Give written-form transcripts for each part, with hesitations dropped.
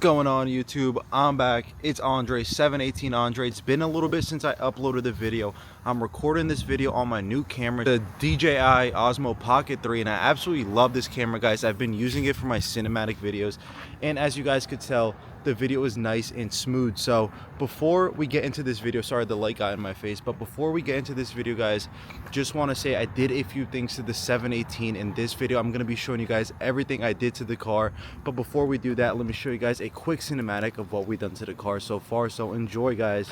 Going on YouTube, I'm back. It's Andre, 718 Andre. It's been a little bit since I uploaded the video. I'm recording this video on my new camera, the DJI Osmo Pocket 3, and I absolutely love this camera, guys. I've been using it for my cinematic videos, and as you guys could tell, the video is nice and smooth. So before we get into this video, sorry the light got in my face, but before we get into this video, guys, just want to say I did a few things to the 718 in this video. I'm going to be showing you guys everything I did to the car, but before we do that, let me show you guys a quick cinematic of what we've done to the car so far. So enjoy, guys.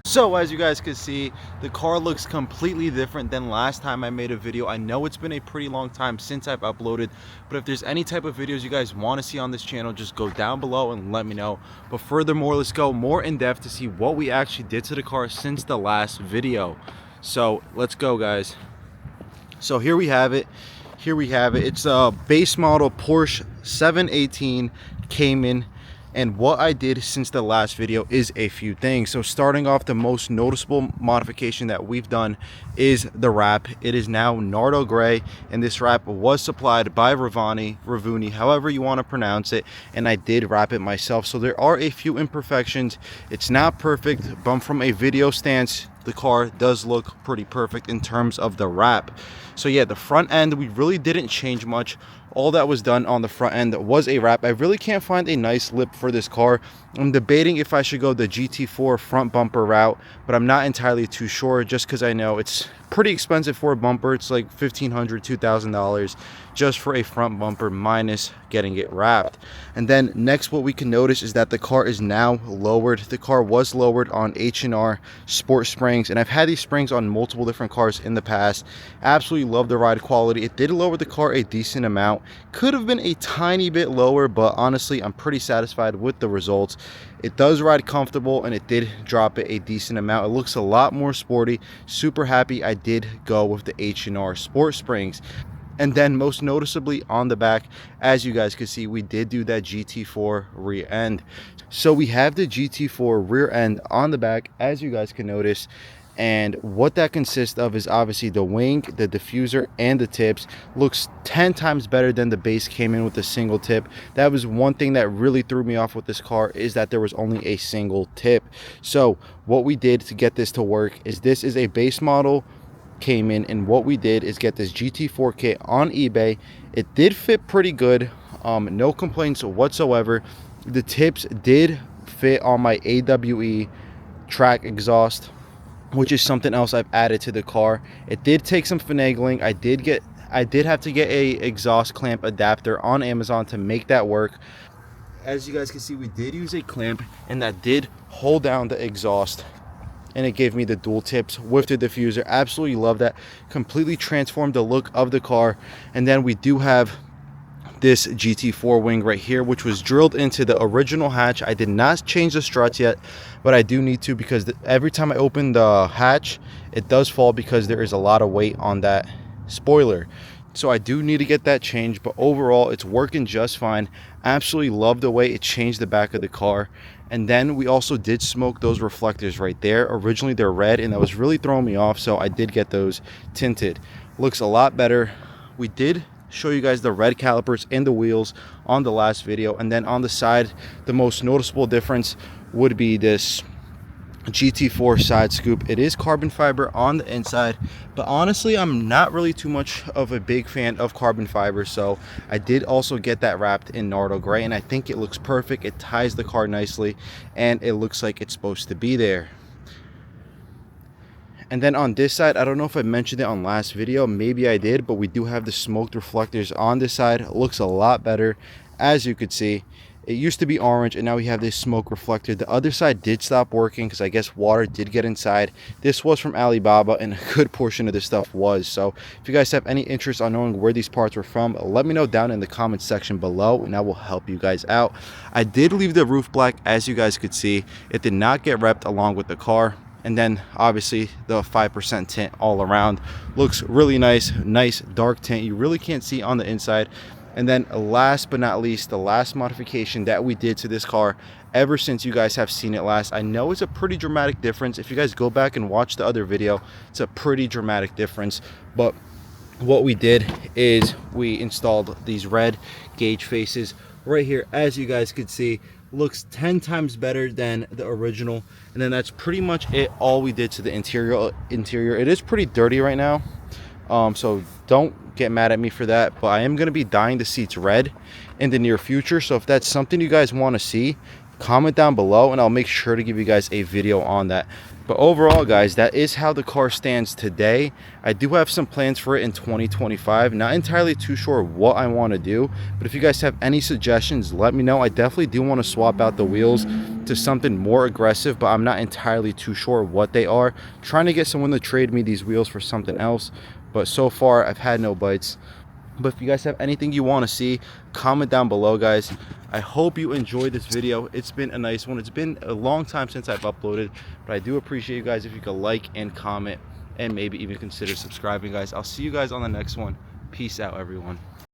So as you guys can see, the car looks completely different than last time I made a video. I know it's been a pretty long time since I've uploaded, but if there's any type of videos you guys want to see on this channel, just go down below and let me know. But furthermore, let's go more in depth to see what we actually did to the car since the last video. So let's go, guys. So here we have it. It's a base model Porsche 718 Cayman. And what I did since the last video is a few things. So starting off, the most noticeable modification that we've done is the wrap. It is now Nardo gray, and this wrap was supplied by Ravuni, however you want to pronounce it, and I did wrap it myself. So there are a few imperfections. It's not perfect, but from a video stance, the car does look pretty perfect in terms of the wrap. So yeah, the front end, we really didn't change much. All that was done on the front end was a wrap. I really can't find a nice lip for this car. I'm debating if I should go the GT4 front bumper route, but I'm not entirely too sure, just because I know it's pretty expensive for a bumper. It's like $1,500, $2,000 just for a front bumper minus getting it wrapped. And then next, what we can notice is that the car is now lowered. The car was lowered on H&R sport springs, and I've had these springs on multiple different cars in the past. Absolutely love the ride quality. It did lower the car a decent amount. Could have been a tiny bit lower, but honestly, I'm pretty satisfied with the results. It does ride comfortable, and it did drop it a decent amount. It looks a lot more sporty. Super happy I did go with the H&R sport springs. And then most noticeably on the back, as you guys can see, we did do that GT4 rear end. So we have the GT4 rear end on the back, as you guys can notice. And what that consists of is obviously the wing, the diffuser, and the tips. Looks 10 times better than the base Cayman with a single tip. That was one thing that really threw me off with this car, is that there was only a single tip. So what we did to get this to work is, this is a base model Cayman, and what we did is get this GT4 kit on eBay. It did fit pretty good, no complaints whatsoever. The tips did fit on my AWE track exhaust, which is something else I've added to the car. It did take some finagling. I did have to get a exhaust clamp adapter on Amazon to make that work. As you guys can see, we did use a clamp, and that did hold down the exhaust, and it gave me the dual tips with the diffuser. Absolutely love that. Completely transformed the look of the car. And then we do have this GT4 wing right here, which was drilled into the original hatch. I did not change the struts yet, but I do need to, because every time I open the hatch, it does fall because there is a lot of weight on that spoiler. So I do need to get that changed, but overall it's working just fine. Absolutely love the way it changed the back of the car. And then we also did smoke those reflectors right there. Originally they're red, and that was really throwing me off, so I did get those tinted. Looks a lot better. We did show you guys the red calipers in the wheels on the last video, and then on the side, the most noticeable difference would be this GT4 side scoop. It is carbon fiber on the inside, but honestly I'm not really too much of a big fan of carbon fiber, so I did also get that wrapped in Nardo gray, and I think it looks perfect. It ties the car nicely, and it looks like it's supposed to be there. And then on this side, I don't know if I mentioned it on last video, maybe I did, but we do have the smoked reflectors on this side. It looks a lot better, as you could see. It used to be orange, and now we have this smoke reflector. The other side did stop working because I guess water did get inside. This was from Alibaba, and a good portion of this stuff was. So if you guys have any interest on knowing where these parts were from, let me know down in the comment section below, and I will help you guys out. I did leave the roof black, as you guys could see. It did not get repped along with the car. And then obviously the 5% tint all around looks really nice dark tint. You really can't see on the inside. And then last but not least, the last modification that we did to this car ever since you guys have seen it last. I know it's a pretty dramatic difference. If you guys go back and watch the other video, it's a pretty dramatic difference. But what we did is we installed these red gauge faces right here. As you guys could see, looks 10 times better than the original. And then that's pretty much it, all we did to the interior. It is pretty dirty right now, so don't get mad at me for that, but I am going to be dyeing the seats red in the near future. So if that's something you guys want to see, comment down below and I'll make sure to give you guys a video on that. But overall, guys, that is how the car stands today. I do have some plans for it in 2025. Not entirely too sure what I want to do, but if you guys have any suggestions, let me know. I definitely do want to swap out the wheels to something more aggressive, but I'm not entirely too sure what they are. Trying to get someone to trade me these wheels for something else, but so far I've had no bites. But if you guys have anything you want to see, comment down below, guys. I hope you enjoyed this video. It's been a nice one. It's been a long time since I've uploaded, but I do appreciate you guys if you could like and comment and maybe even consider subscribing, guys. I'll see you guys on the next one. Peace out, everyone.